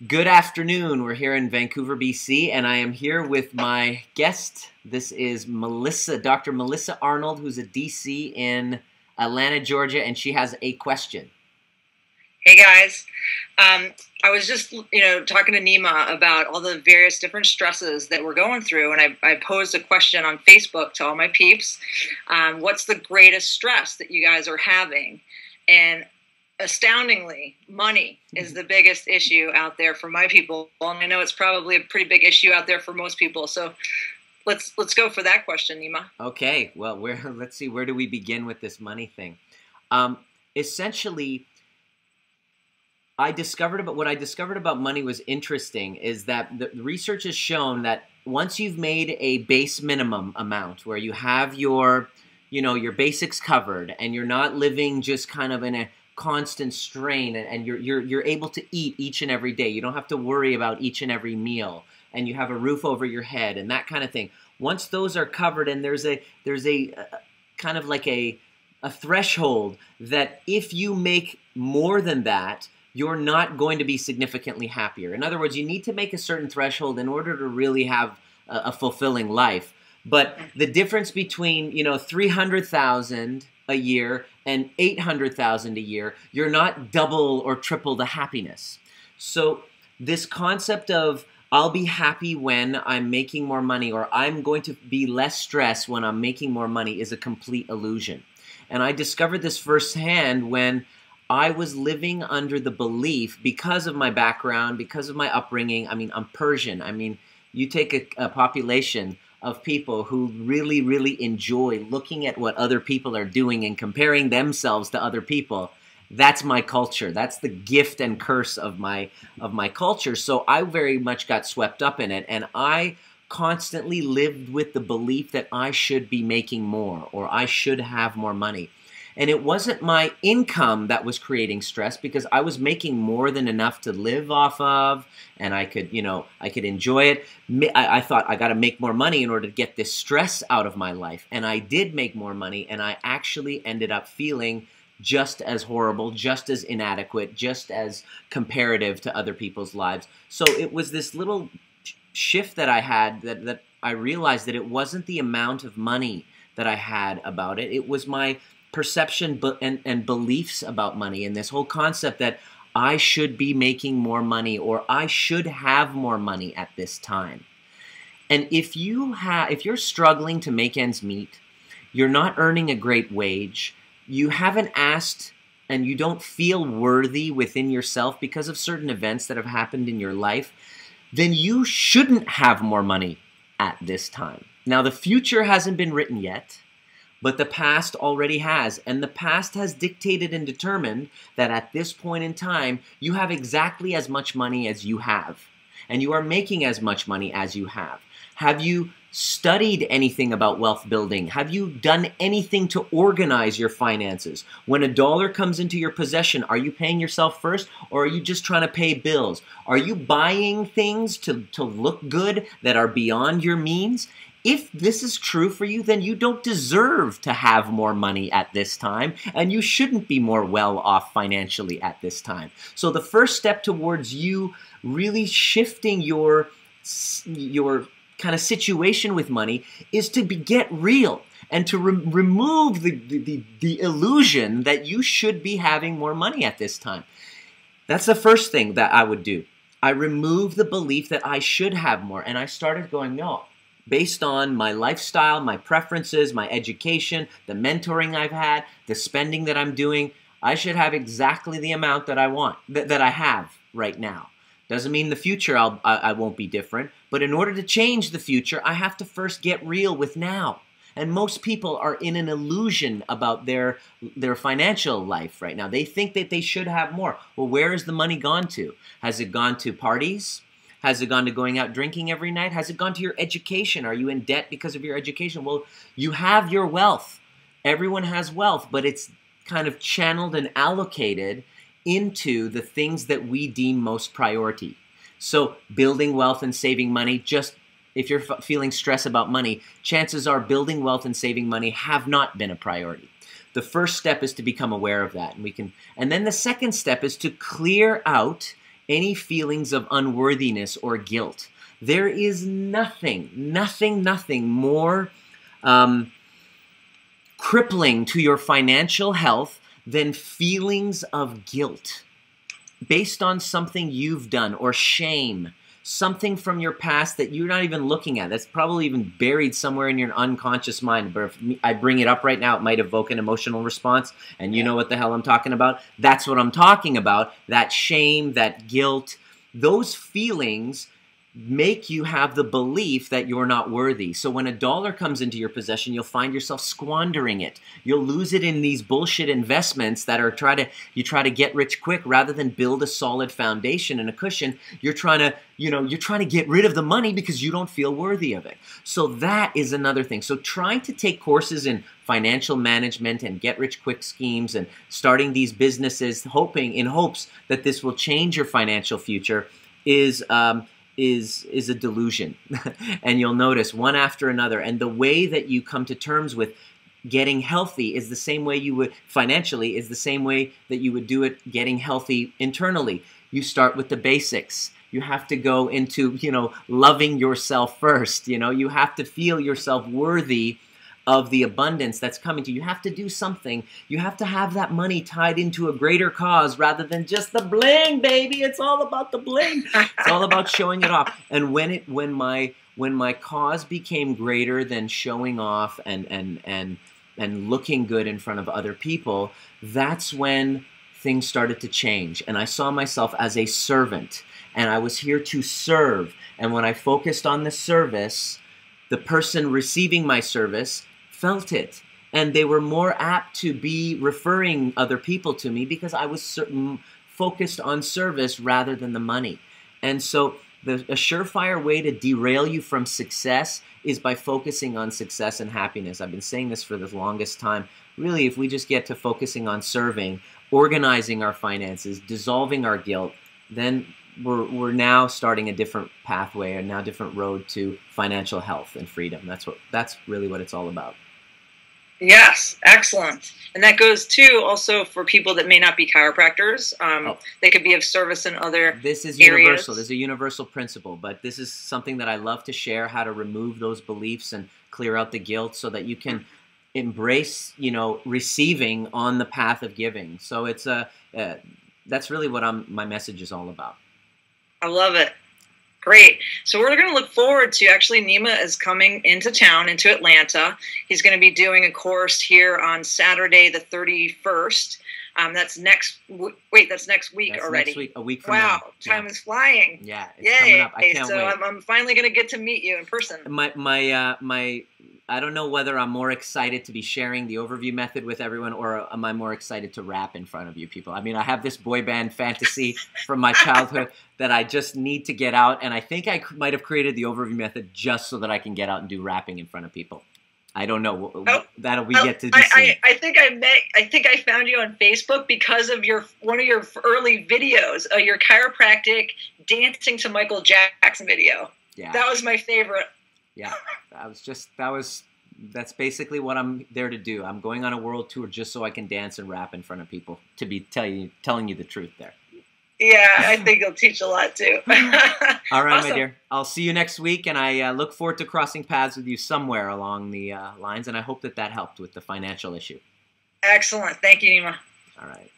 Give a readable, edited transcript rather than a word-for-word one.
Good afternoon. We're here in Vancouver, BC, and I am here with my guest. This is Melissa, Dr. Melissa Arnold, who's a DC in Atlanta, Georgia, and she has a question. Hey guys, I was just talking to Nima about all the various different stresses that we're going through, and I posed a question on Facebook to all my peeps. What's the greatest stress that you guys are having? And astoundingly, money is the biggest issue out there for my people, and I know it's probably a pretty big issue out there for most people. So let's go for that question, Nima. Okay, well, let's see, where do we begin with this money thing? Essentially, what I discovered about money was interesting, is that the research has shown that once you've made a base minimum amount where you have your basics covered and you're not living just kind of in a constant strain, and you're able to eat each and every day. You don't have to worry about each and every meal, and you have a roof over your head and that kind of thing. Once those are covered, and there's a kind of like a threshold that if you make more than that, you're not going to be significantly happier. In other words, you need to make a certain threshold in order to really have a fulfilling life. But the difference between, 300,000 a year and 800,000 a year, you're not double or triple the happiness. So this concept of I'll be happy when I'm making more money, or I'm going to be less stressed when I'm making more money, is a complete illusion. And I discovered this firsthand when I was living under the belief, because of my background, because of my upbringing. I mean, I'm Persian. I mean, you take a population of people who really, really enjoy looking at what other people are doing and comparing themselves to other people. That's my culture. That's the gift and curse of my culture. So I very much got swept up in it, and I constantly lived with the belief that I should be making more, or I should have more money. And it wasn't my income that was creating stress, because I was making more than enough to live off of, and I could enjoy it. I thought I got to make more money in order to get this stress out of my life. And I did make more money, and I actually ended up feeling just as horrible, just as inadequate, just as comparative to other people's lives. So it was this little shift that I had, that I realized that it wasn't the amount of money that I had about it. It was my perception and beliefs about money, and this whole concept that I should be making more money, or I should have more money at this time. And if you're struggling to make ends meet, you're not earning a great wage, you haven't asked, and you don't feel worthy within yourself because of certain events that have happened in your life, then you shouldn't have more money at this time. Now, the future hasn't been written yet, but the past already has, and the past has dictated and determined that at this point in time, you have exactly as much money as you have, and you are making as much money as you have. Have you studied anything about wealth building? Have you done anything to organize your finances? When a dollar comes into your possession, are you paying yourself first, or are you just trying to pay bills? Are you buying things to look good that are beyond your means? If this is true for you, then you don't deserve to have more money at this time, and you shouldn't be more well off financially at this time. So the first step towards you really shifting your kind of situation with money is to get real and to remove the illusion that you should be having more money at this time. That's the first thing that I would do. I removed the belief that I should have more, and I started going, no. Based on my lifestyle, my preferences, my education, the mentoring I've had, the spending that I'm doing, I should have exactly the amount that I want, that I have right now. Doesn't mean the future I won't be different, but in order to change the future, I have to first get real with now. And most people are in an illusion about their financial life right now. They think that they should have more. Well, where has the money gone to? Has it gone to parties? Has it gone to going out drinking every night? Has it gone to your education? Are you in debt because of your education? Well, you have your wealth. Everyone has wealth, but it's kind of channeled and allocated into the things that we deem most priority. So building wealth and saving money, just if you're feeling stress about money, chances are building wealth and saving money have not been a priority. The first step is to become aware of that, and then the second step is to clear out any feelings of unworthiness or guilt. There is nothing more crippling to your financial health than feelings of guilt based on something you've done, or shame, something from your past that you're not even looking at. That's probably even buried somewhere in your unconscious mind. But if I bring it up right now, it might evoke an emotional response, and you know what the hell I'm talking about. That's what I'm talking about. That shame, that guilt, those feelings make you have the belief that you're not worthy. So when $1 comes into your possession, you'll find yourself squandering it. You'll lose it in these bullshit investments that are you try to get rich quick rather than build a solid foundation and a cushion. You're trying to get rid of the money because you don't feel worthy of it. So that is another thing. So trying to take courses in financial management and get rich quick schemes and starting these businesses in hopes that this will change your financial future is a delusion. And you'll notice one after another. And the way that you come to terms with getting healthy is the same way you would financially, is the same way that you would do it getting healthy internally. You start with the basics. You have to go into, loving yourself first. You have to feel yourself worthy of the abundance that's coming to you. You have to do something. You have to have that money tied into a greater cause rather than just the bling, baby. It's all about the bling. It's all about showing it off. And when my cause became greater than showing off and looking good in front of other people, that's when things started to change. And I saw myself as a servant, and I was here to serve. And when I focused on the service, the person receiving my service felt it, and they were more apt to be referring other people to me because I was focused on service rather than the money. And so a surefire way to derail you from success is by focusing on success and happiness. I've been saying this for the longest time. Really, if we just get to focusing on serving, organizing our finances, dissolving our guilt, then we're now starting a different pathway, and now different road to financial health and freedom. That's really what it's all about. Yes, excellent. And that goes too also for people that may not be chiropractors. They could be of service in other This is areas. universal. This is a universal principle, but this is something that I love to share, how to remove those beliefs and clear out the guilt so that you can embrace, receiving on the path of giving. So it's that's really what my message is all about. I love it. Great. So we're going to look forward to, actually, Nima is coming into town, into Atlanta. He's going to be doing a course here on Saturday, the 31st. That's next week already. Next week, a week from now. Wow, time is flying. Yeah, it's coming up. I can't wait. So I'm finally going to get to meet you in person. I don't know whether I'm more excited to be sharing the overview method with everyone, or am I more excited to rap in front of you people? I mean, I have this boy band fantasy from my childhood that I just need to get out, and I think I might have created the overview method just so that I can get out and do rapping in front of people. I don't know. We get to see. I think I found you on Facebook because of one of your early videos, your chiropractic dancing to Michael Jackson video. Yeah, that was my favorite. Yeah, that's basically what I'm there to do. I'm going on a world tour just so I can dance and rap in front of people, to be telling you the truth there. Yeah, I think you'll teach a lot too. All right, awesome. My dear. I'll see you next week, and I look forward to crossing paths with you somewhere along the lines, and I hope that helped with the financial issue. Excellent. Thank you, Nima. All right.